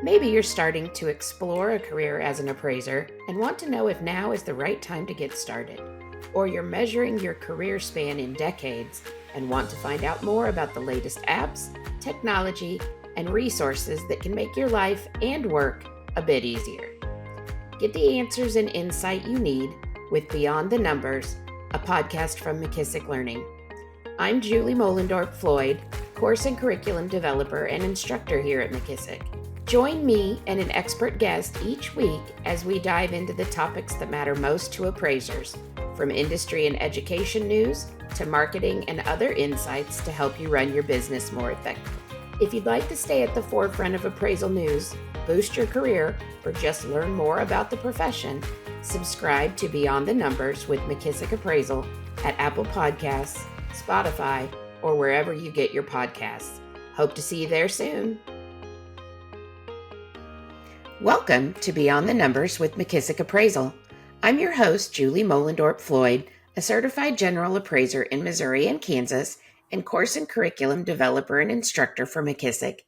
Maybe you're starting to explore a career as an appraiser and want to know if now is the right time to get started. Or you're measuring your career span in decades and want to find out more about the latest apps, technology, and resources that can make your life and work a bit easier. Get the answers and insight you need with Beyond the Numbers, a podcast from McKissock Learning. I'm Julie Mohlendorp-Floyd, course and curriculum developer and instructor here at McKissock. Join me and an expert guest each week as we dive into the topics that matter most to appraisers, from industry and education news to marketing and other insights to help you run your business more effectively. If you'd like to stay at the forefront of appraisal news, boost your career, or just learn more about the profession, subscribe to Beyond the Numbers with McKissock Appraisal at Apple Podcasts, Spotify, or wherever you get your podcasts. Hope to see you there soon. Welcome to Beyond the Numbers with McKissock Appraisal. I'm your host, Julie Mohlendorp-Floyd, a certified general appraiser in Missouri and Kansas, and course and curriculum developer and instructor for McKissock.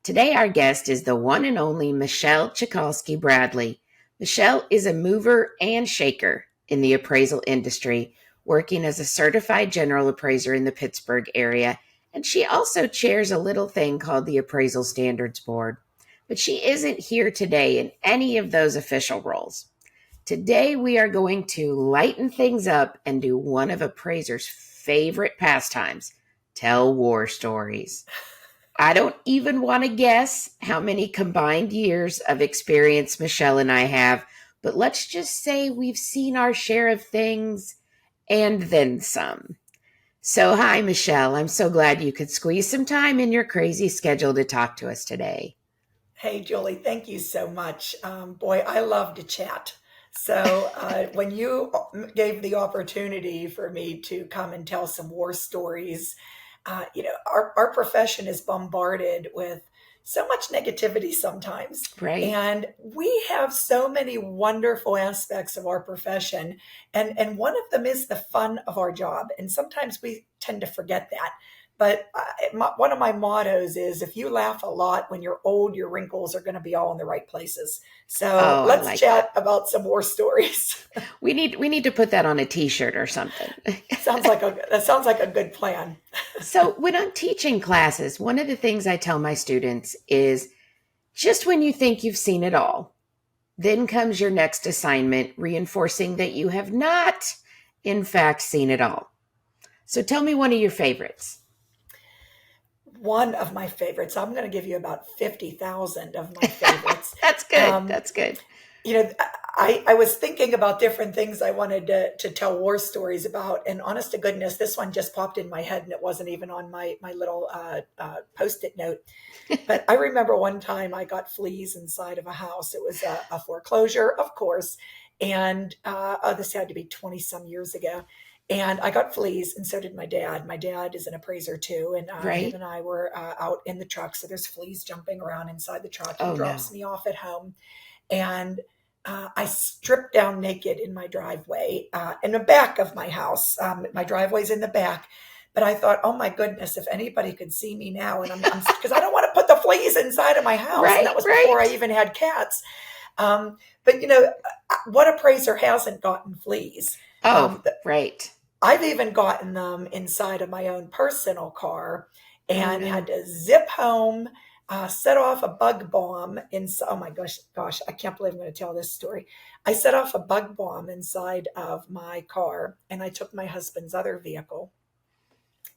Today, our guest is the one and only Michelle Chikalski-Bradley. Michelle is a mover and shaker in the appraisal industry, working as a certified general appraiser in the Pittsburgh area, and she also chairs a little thing called the Appraisal Standards Board. But she isn't here today in any of those official roles. Today, we are going to lighten things up and do one of appraisers' favorite pastimes, tell war stories. I don't even want to guess how many combined years of experience Michelle and I have, but let's just say we've seen our share of things and then some. So hi, Michelle. I'm so glad you could squeeze some time in your crazy schedule to talk to us today. Hey, Julie, thank you so much. Boy, I love to chat. So when you gave the opportunity for me to come and tell some war stories, our profession is bombarded with so much negativity sometimes. Right. And we have so many wonderful aspects of our profession. And one of them is the fun of our job. And sometimes we tend to forget that. But one of my mottos is, if you laugh a lot when you're old, your wrinkles are going to be all in the right places. So let's chat about some war stories. We need to put that on a T-shirt or something. That sounds like a good plan. So when I'm teaching classes, one of the things I tell my students is, just when you think you've seen it all, then comes your next assignment, reinforcing that you have not, in fact, seen it all. So tell me one of your favorites. One of my favorites. I'm going to give you about 50,000 of my favorites. That's good. That's good. I was thinking about different things I wanted to tell war stories about. And honest to goodness, this one just popped in my head and it wasn't even on my little Post-it note. But I remember one time I got fleas inside of a house. It was a foreclosure, of course. And this had to be 20 some years ago. And I got fleas, and so did my dad. My dad is an appraiser too, and him and I were out in the truck. So there's fleas jumping around inside the truck. He drops me off at home, and I stripped down naked in my driveway in the back of my house. My driveway's in the back, but I thought, oh my goodness, if anybody could see me now, and I'm because I don't want to put the fleas inside of my house. And that was before I even had cats. But what appraiser hasn't gotten fleas? Right. I've even gotten them inside of my own personal car and had to zip home, set off a bug bomb oh my gosh, I can't believe I'm going to tell this story. I set off a bug bomb inside of my car and I took my husband's other vehicle.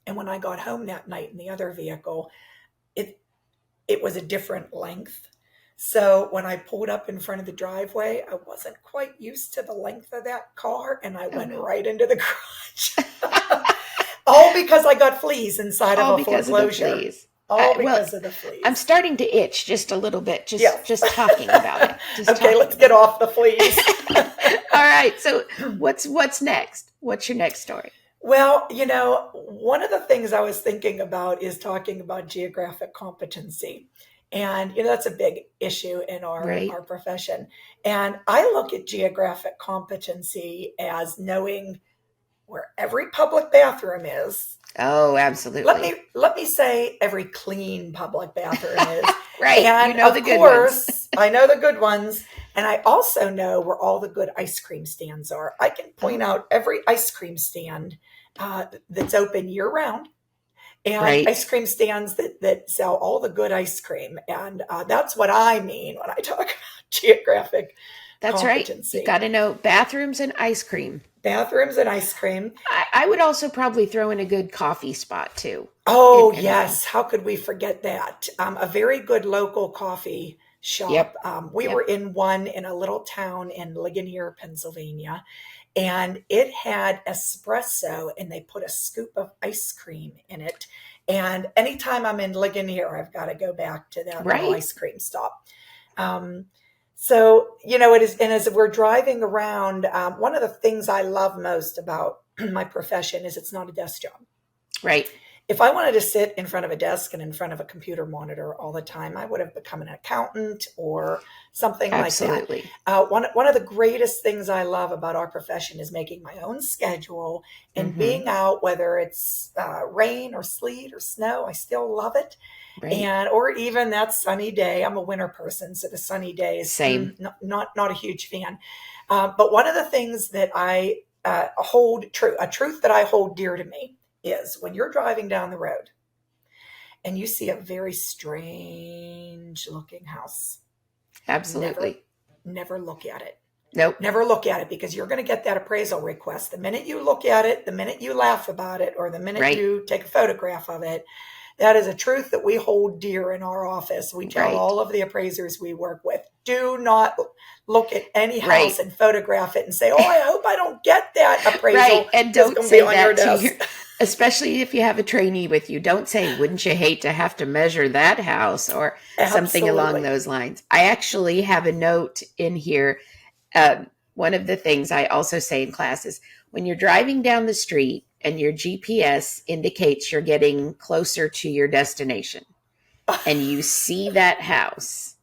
And when I got home that night in the other vehicle, it was a different length. So when I pulled up in front of the driveway, I wasn't quite used to the length of that car, and I went right into the garage. All because I got fleas inside of a foreclosure. All because of the fleas. I'm starting to itch just a little bit, just talking about it. Okay, let's get off the fleas. All right, so what's next? What's your next story? Well, one of the things I was thinking about is talking about geographic competency. And, that's a big issue in our profession. And I look at geographic competency as knowing where every public bathroom is Oh, Let absolutely. me say every clean public bathroom is. Right. You And know the of good ones. course, I know the good ones. And I also know where all the good ice cream stands are. I can point Oh, out every ice cream stand that's open year round, and ice right. cream stands that sell all the good ice cream. And that's what I mean when I talk about geographic That's right. You competency. got to know bathrooms and ice cream. Bathrooms and ice cream. I would also probably throw in a good coffee spot too Oh, in one. yes. How could we forget that? A very good local coffee shop. Yep. We were Yep. in one in a little town in Ligonier, Pennsylvania, and it had espresso, and they put a scoop of ice cream in it. And anytime I'm in Ligonier, I've got to go back to that little Right. ice cream stop. Um, so, it is, and as we're driving around, one of the things I love most about my profession is it's not a desk job. Right. If I wanted to sit in front of a desk and in front of a computer monitor all the time, I would have become an accountant or something like that. Absolutely. One of the greatest things I love about our profession is making my own schedule and Mm-hmm. being out, whether it's rain or sleet or snow. I still love it, Right. and or even that sunny day. I'm a winter person, so the sunny days, Same. not a huge fan. But one of the things that I hold true, a truth that I hold dear to me, is when you're driving down the road and you see a very strange looking house, never, Absolutely. never look at it. Nope. Never look at it, because you're going to get that appraisal request. The minute you look at it, the minute you laugh about it, or the minute Right. you take a photograph of it, that is a truth that we hold dear in our office. We tell Right. all of the appraisers we work with, do not look at any house Right. and photograph it and say, oh, I hope I don't get that Right. appraisal. And It's don't going to be say on your that to your, desk. especially if you have a trainee with you. Don't say, wouldn't you hate to have to measure that house or something along Absolutely. those lines. I actually have a note in here. Um, One of the things I also say in class is when you're driving down the street and your GPS indicates you're getting closer to your destination and you see that house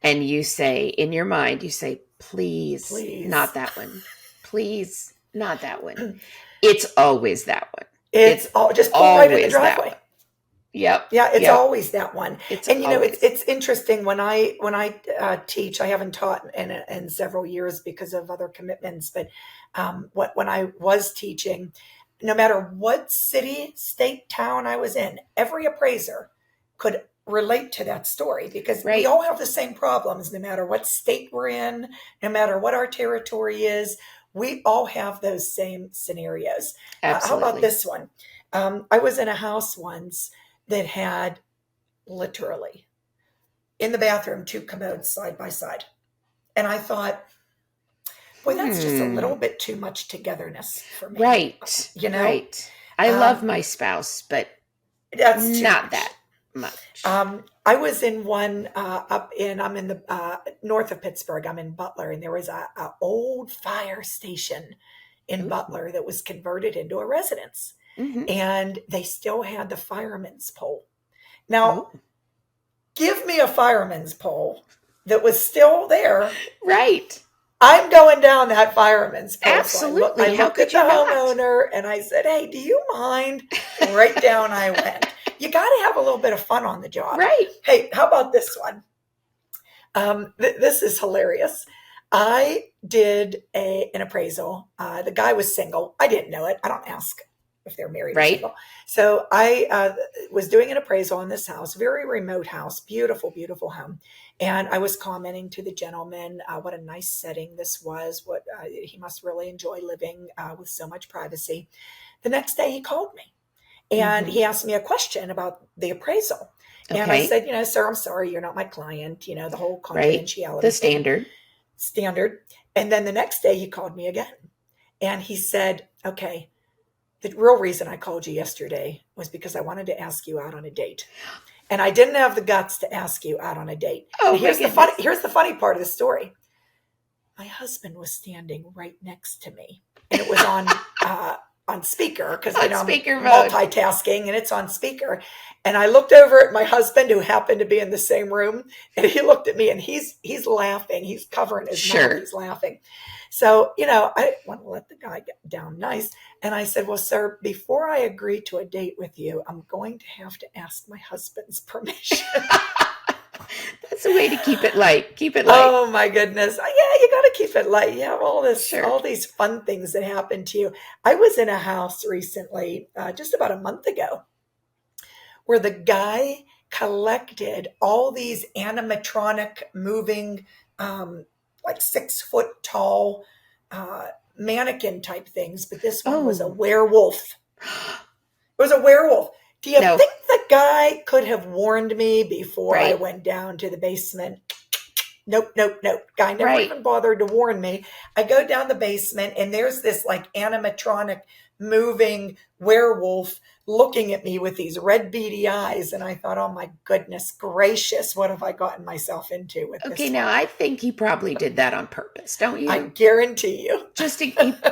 and you say, in your mind, you say, please, Please. not that one. Please, not that one. It's always that one. It's It's all just pull right in the always that driveway. one. Yep. Yeah, it's Yep. always that one. It's And always. it's interesting when I teach. I haven't taught in several years because of other commitments, but when I was teaching, no matter what city, state, town I was in, every appraiser could relate to that story, because we Right. all have the same problems, no matter what state we're in, no matter what our territory is. We all have those same scenarios. How about Absolutely. this one? I was in a house once that had literally in the bathroom two commodes side by side. And I thought, boy, that's just a little Hmm. bit too much togetherness for me. Right. You know, Right. I love um, my spouse, but that's too not much. that much. I was in one I'm in the north of Pittsburgh. I'm in Butler, and there was a old fire station in Ooh. Butler that was converted into a residence, Mm-hmm. and they still had the fireman's pole. Now, Oh. give me a fireman's pole that was still there. Right. I'm going down that fireman's pole. So I Absolutely. How looked at could the you not? homeowner and I said, hey, do you mind? And right down I went. You got to have a little bit of fun on the job. Right. Hey, how about this one? This is hilarious. I did an appraisal. The guy was single. I didn't know it. I don't ask if they're married or Right. single. So I was doing an appraisal on this house, very remote house, beautiful, beautiful home. And I was commenting to the gentleman what a nice setting this was, what he must really enjoy living with so much privacy. The next day he called me and Mm-hmm. he asked me a question about the appraisal. And I Okay. said, sir, I'm sorry, you're not my client, the whole Right. The confidentiality thing, standard. standard. And then the next day he called me again and he said, okay, the real reason I called you yesterday was because I wanted to ask you out on a date. And I didn't have the guts to ask you out on a date. Oh And my goodness. here's the funny part of the story. My husband was standing right next to me, and it was on speaker, because On I'm speaker mode. multitasking and it's on speaker. And I looked over at my husband, who happened to be in the same room, and he looked at me and he's laughing. He's covering his mouth. Sure. He's laughing. So, I didn't want to let the guy get down nice. And I said, well, sir, before I agree to a date with you, I'm going to have to ask my husband's permission. That's a way to keep it light. Keep it light. Oh my goodness. Yeah, you got to keep it light. You have Sure. all these fun things that happen to you. I was in a house recently, just about a month ago, where the guy collected all these animatronic moving, like 6 foot tall, mannequin type things, but this one was a Oh, werewolf. It was a werewolf. Do you no. think the guy could have warned me before I Right. went down to the basement? Nope, nope, nope. Guy never Right. even bothered to warn me. I go down the basement and there's this like animatronic moving werewolf looking at me with these red beady eyes. And I thought, oh my goodness gracious, what have I gotten myself into with Okay, this now one? I think he probably did that on purpose, don't I you? guarantee you.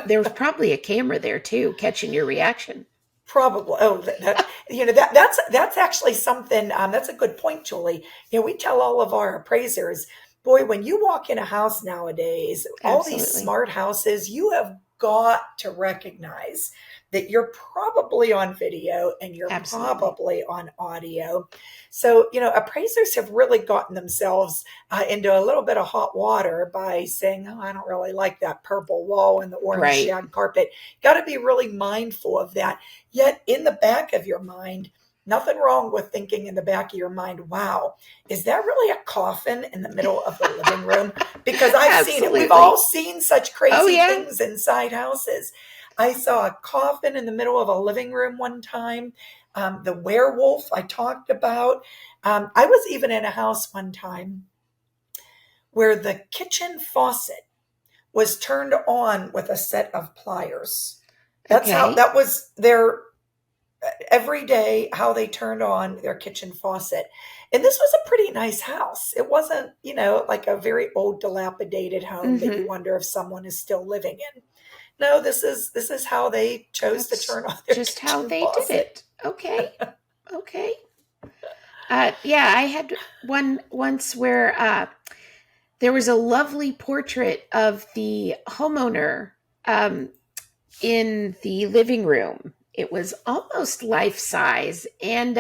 There was probably a camera there too, catching your reaction. Probably. Oh, that's actually something. That's a good point, Julie. We tell all of our appraisers, boy, when you walk in a house nowadays, all these Absolutely. smart houses, you have got to recognize that you're probably on video and you're Absolutely. probably on audio. So, appraisers have really gotten themselves into a little bit of hot water by saying, oh, I don't really like that purple wall and the orange Right. shag carpet. Got to be really mindful of that. Yet in the back of your mind, nothing wrong with thinking in the back of your mind, wow, is that really a coffin in the middle of the living room? Because I've seen it. We've all Absolutely. seen such Oh, crazy yeah. things inside houses. I saw a coffin in the middle of a living room one time. The werewolf I talked about. I was even in a house one time where the kitchen faucet was turned on with a set of pliers. Okay. That was their every day how they turned on their kitchen faucet. And this was a pretty nice house. It wasn't, like a very old dilapidated home that you Mm-hmm. wonder if someone is still living in. No, this is how they chose to That's turn on their just how kitchen they did faucet. it. Okay. Okay. Yeah, I had one once where there was a lovely portrait of the homeowner um, in the living room. It was almost life size, and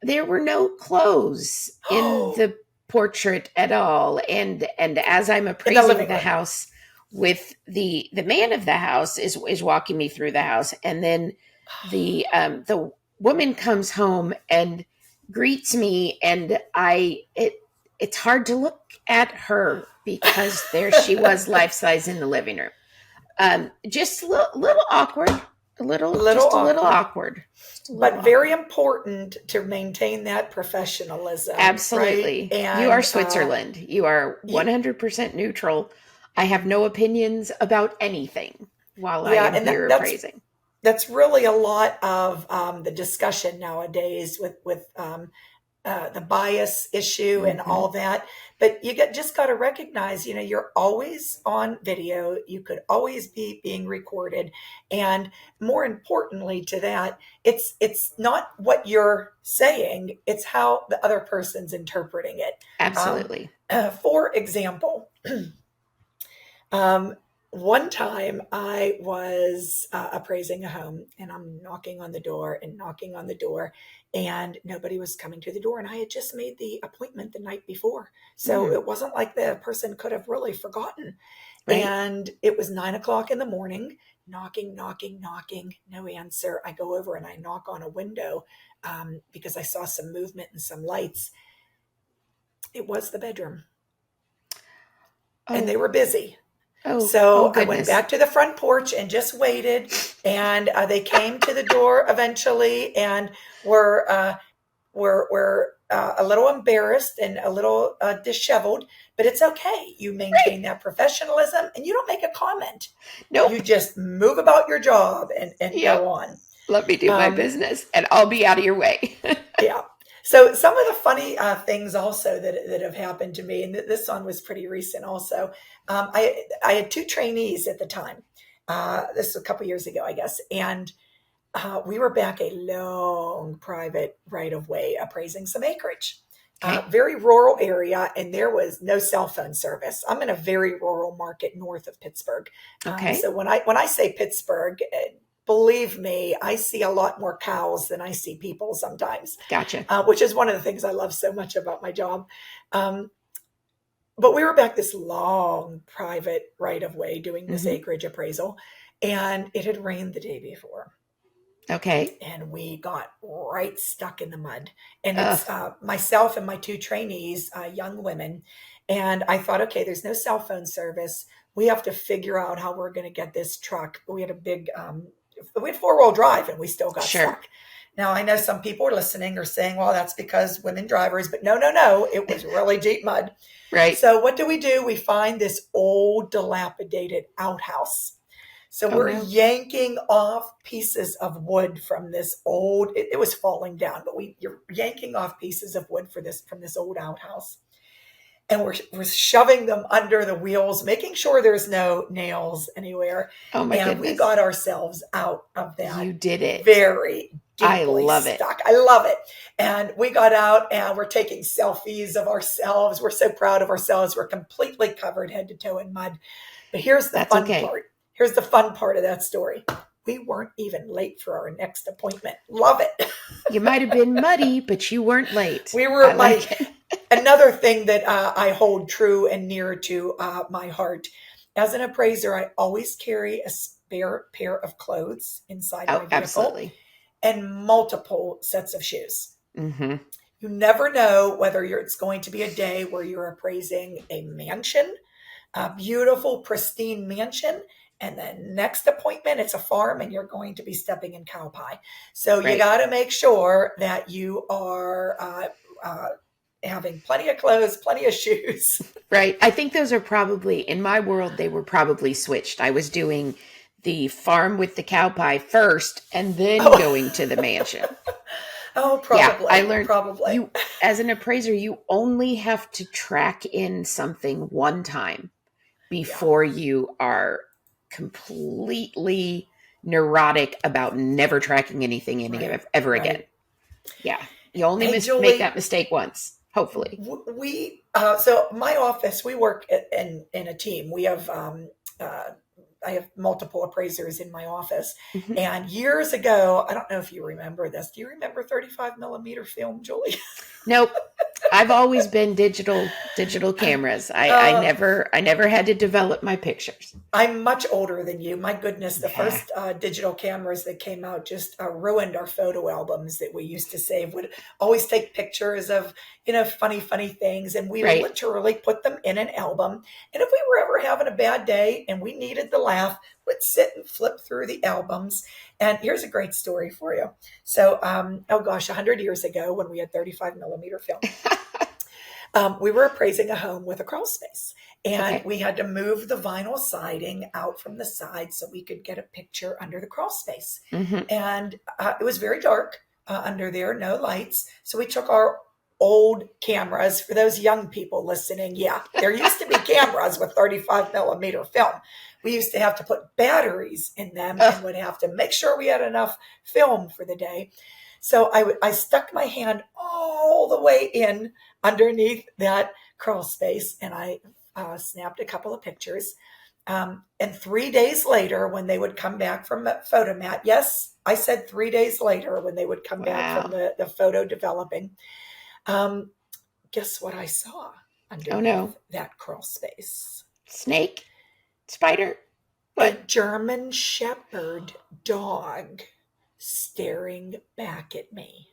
there were no clothes in Oh, the portrait at all. And as I'm in the appraising living the room. house, with the man of the house is walking me through the house, and then the woman comes home and greets me, and it's hard to look at her because there she was, life size, in the living room. Just little awkward, A little just a little awkward, awkward, just a little but very awkward. important to maintain that professionalism, right? Absolutely. You are And Switzerland. You are you, 100% neutral. I have no opinions about anything while I yeah, am and here that's appraising. really a lot of the discussion nowadays with the bias issue and Hmm. all that. But just got to recognize, you're always on video. You could always be being recorded, and more importantly to that, it's not what you're saying; it's how the other person's interpreting it. Um, Absolutely. for example. Um, one time I was appraising a home and I'm knocking on the door and knocking on the door, and nobody was coming to the door. And I had just made the appointment the night before. So Mm, it wasn't like the person could have really forgotten. right. And it was 9 o'clock in the morning, knocking, knocking, knocking, no answer. I go over and I knock on a window because I saw some movement and some lights. It was the bedroom, and they Oh, were busy. oh So I went goodness. back to the front porch and just waited, and they came to the door eventually, and were a little embarrassed and a little disheveled, but it's okay. You Right. maintain that professionalism, and you don't make a comment. You Nope. just move about your job and go Yep. on. Let me do my Um, business and I'll be out of your way. yeah. So some of the funny things also that have happened to me, and this one was pretty recent also. I had two trainees at the time. This is a couple years ago, I guess, and we were back a long private right of way appraising some acreage. Okay. Very rural area, and there was no cell phone service. I'm in a very rural market north of Pittsburgh. Okay. So when I say Pittsburgh, believe me, I see a lot more cows than I see people sometimes, Gotcha. which is one of the things I love so much about my job. Um, but we were back this long private right of way doing this Hmm. acreage appraisal, and it had rained the day before. Okay. And we got right stuck in the mud. And Ugh. it's myself and my two trainees, young women. And I thought, okay, there's no cell phone service. We have to figure out how we're going to get this truck. We had a big, we had 4-wheel drive and we still got Sure. stuck. Now, I know some people are listening are saying, well, that's because women drivers, but no, no, no. It was really deep mud. Right. So what do? We find this old dilapidated outhouse. So Oh we're no. yanking off pieces of wood from this old, it was falling down, but you're yanking off pieces of wood from this old outhouse. And we're shoving them under the wheels, making sure there's no nails anywhere. Oh my And we goodness. got ourselves out of You that did it. very I deeply love it. stuck. I love it. And we got out and we're taking selfies of ourselves. We're so proud of ourselves. We're completely covered head to toe in mud. But here's the That's fun okay. part. Here's the fun part of that story. We weren't even late for our next appointment. Love it. You might have been muddy, but you weren't late. We I were like it. another thing that I hold true and near to my heart. As an appraiser, I always carry a spare pair of clothes inside Oh, my vehicle absolutely. and multiple sets of shoes. Hmm. You never know whether it's going to be a day where you're appraising a mansion, a beautiful, pristine mansion, and the next appointment, it's a farm and you're going to be stepping in cow pie. So you Right. got to make sure that you are having plenty of clothes, plenty of shoes. Right. I think those are probably, in my world, they were probably switched. I was doing the farm with the cow pie first and then Oh, going to the mansion. oh, Yeah, I probably, learned probably. you, as an appraiser, you only have to track in something one time Yeah, before you are completely neurotic about never tracking anything in right, ever again. right. Yeah, you only Hey, make that Julie, mistake once, hopefully. so my office, we work in a team. We have uh, I have multiple appraisers in my office. Mhm. And years ago, I don't know if you remember this. Do you remember 35 millimeter film, Julie? Nope. I've always been digital cameras. Uh, I never had to develop my pictures. I'm much older than you. My goodness, the Yeah. first digital cameras that came out just ruined our photo albums that we used to save. Would always take pictures of, funny, funny things, and we Right. literally put them in an album. And if we were ever having a bad day and we needed the laugh, we'd sit and flip through the albums. And here's a great story for you. So, oh gosh, 100 years ago when we had 35 millimeter film, we were appraising a home with a crawl space. And Okay. we had to move the vinyl siding out from the side so we could get a picture under the crawl space. Hmm. And it was very dark under there, no lights. So we took our old cameras. For those young people listening, yeah, there used to be cameras with 35 millimeter film. We used to have to put batteries in them and Oh, would have to make sure we had enough film for the day. So I stuck my hand all the way in underneath that crawl space and I snapped a couple of pictures. And 3 days later, when they would come back from a photo mat, yes, I said 3 days later when they would come back from wow. the photo developing, um, guess what I saw Oh no. underneath that crawl space? Snake? Spider? A What? German Shepherd dog staring back at me.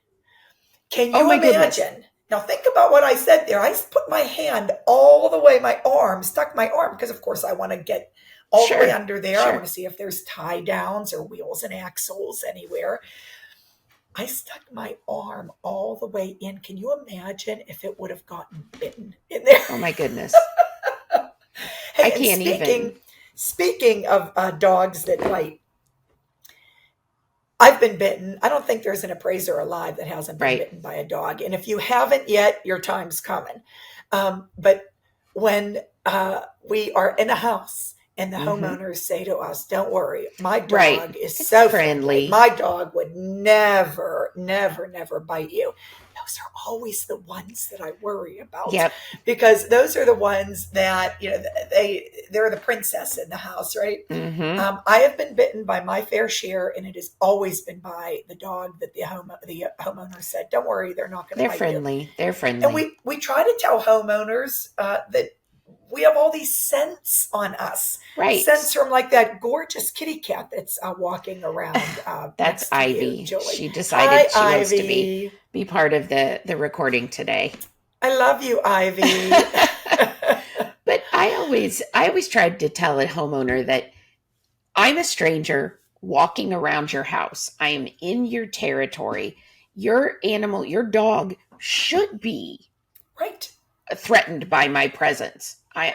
Can Oh you my goodness. imagine? Now think about what I said there. I put my hand all the way, my arm, stuck my arm, because of course I want to get all the way Sure. under there. I want Sure. to see if there's tie downs or wheels and axles anywhere. I stuck my arm all the way in. Can you imagine if it would have gotten bitten in there? Oh my goodness. I Hey, and can't even. speaking of dogs that bite, I've been bitten. I don't think there's an appraiser alive that hasn't been Right. bitten by a dog. And if you haven't yet, your time's coming. But when we are in a house and the Hmm. homeowners say to us, don't worry, my Right. dog is It's so friendly. friendly. My dog would never, never, never bite you. No, those are always the ones that I worry about, Yep. because those are the ones that, they're the princess in the house, right? Mm-hmm. I have been bitten by my fair share, and it has always been by the dog that the homeowner said, "Don't worry, they're not going to They're bite friendly. you." They're And friendly. we try to tell homeowners that we have all these scents on us, Right. scents from like that gorgeous kitty cat that's walking around That's next to you, Ivy. Julie. She decided Hi, she wants to Ivy. be part of the recording today. I love you, Ivy. But I always tried to tell a homeowner that I'm a stranger walking around your house. I am in your territory. Your animal, your dog should be Right. threatened by my presence. I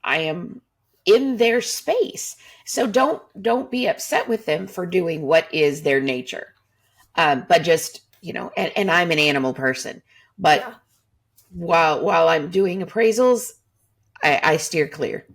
am in their space. So don't be upset with them for doing what is their nature. But just, and I'm an animal person. But Yeah. while I'm doing appraisals, I steer clear.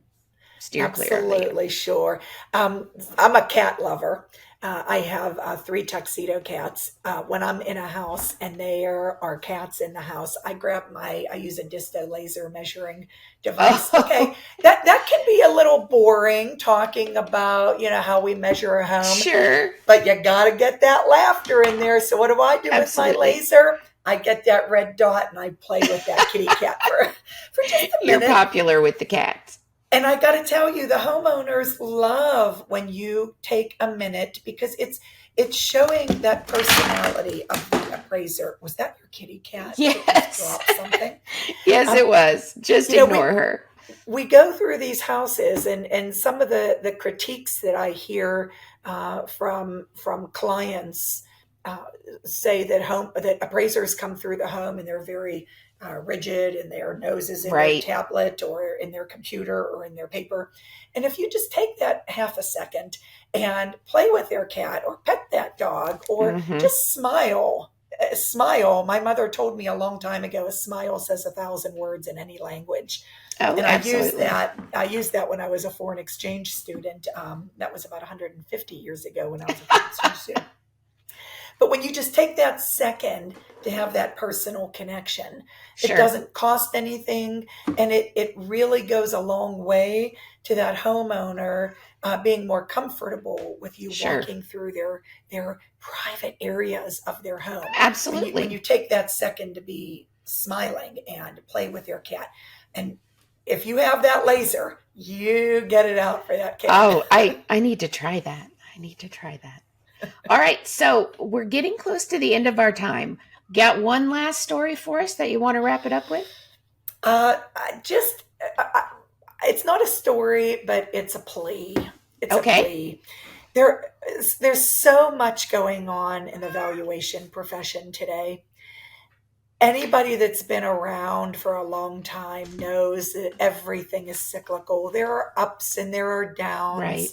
Steer clear on the Absolutely, sure. I'm a cat lover. I have 3 tuxedo cats. When I'm in a house and there are cats in the house, I use a disto laser measuring device. Oh. Okay, that can be a little boring talking about, how we measure a home. Sure. But you got to get that laughter in there. So what do I do Absolutely. with my laser? I get that red dot and I play with that kitty cat for just a minute. You're popular with the cats. And I got to tell you, the homeowners love when you take a minute, because it's showing that personality of the appraiser. Was that your kitty cat? Yes. Drop something? Yes, it was. Just ignore her. We go through these houses, and some of the critiques that I hear from clients say that appraisers come through the home and they're very rigid, and their noses in Right. their tablet or in their computer or in their paper. And if you just take that half a second and play with their cat or pet that dog or Mhm. just smile. My mother told me a long time ago, a smile says 1,000 words in any language. Oh, And absolutely. I used that when I was a foreign exchange student. That was about 150 years ago when I was a foreign exchange student. But when you just take that second to have that personal connection, Sure. it doesn't cost anything, and it really goes a long way to that homeowner being more comfortable with you Sure. walking through their private areas of their home. Absolutely. When you take that second to be smiling and play with your cat. And if you have that laser, you get it out for that cat. Oh, I need to try that. All right, so we're getting close to the end of our time. Got one last story for us that you want to wrap it up with? It's not a story, but it's a plea. It's Okay. a plea. There's so much going on in the valuation profession today. Anybody that's been around for a long time knows that everything is cyclical. There are ups and there are downs. Right.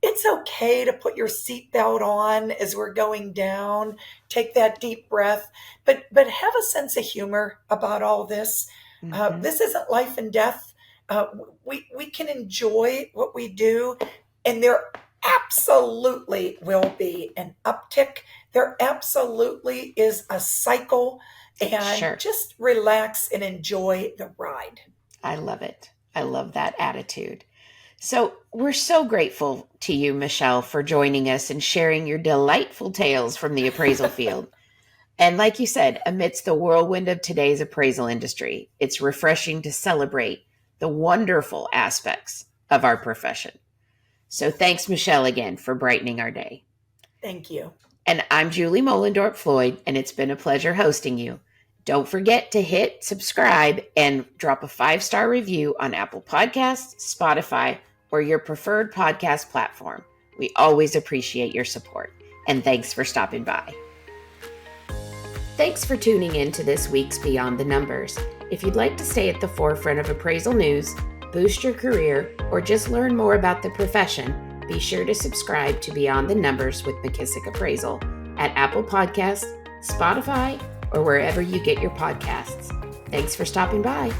It's okay to put your seatbelt on as we're going down. Take that deep breath, but have a sense of humor about all this. Mhm. This isn't life and death. We can enjoy what we do, and there absolutely will be an uptick. There absolutely is a cycle, and Sure. just relax and enjoy the ride. I love it. I love that attitude. So we're so grateful to you, Michelle, for joining us and sharing your delightful tales from the appraisal field. And like you said, amidst the whirlwind of today's appraisal industry, it's refreshing to celebrate the wonderful aspects of our profession. So thanks, Michelle, again for brightening our day. Thank you. And I'm Julie Mollendorp Floyd, and it's been a pleasure hosting you. Don't forget to hit subscribe and drop a 5-star review on Apple Podcasts, Spotify, or your preferred podcast platform. We always appreciate your support. And thanks for stopping by. Thanks for tuning in to this week's Beyond the Numbers. If you'd like to stay at the forefront of appraisal news, boost your career, or just learn more about the profession, be sure to subscribe to Beyond the Numbers with McKissock Appraisal at Apple Podcasts, Spotify, or wherever you get your podcasts. Thanks for stopping by.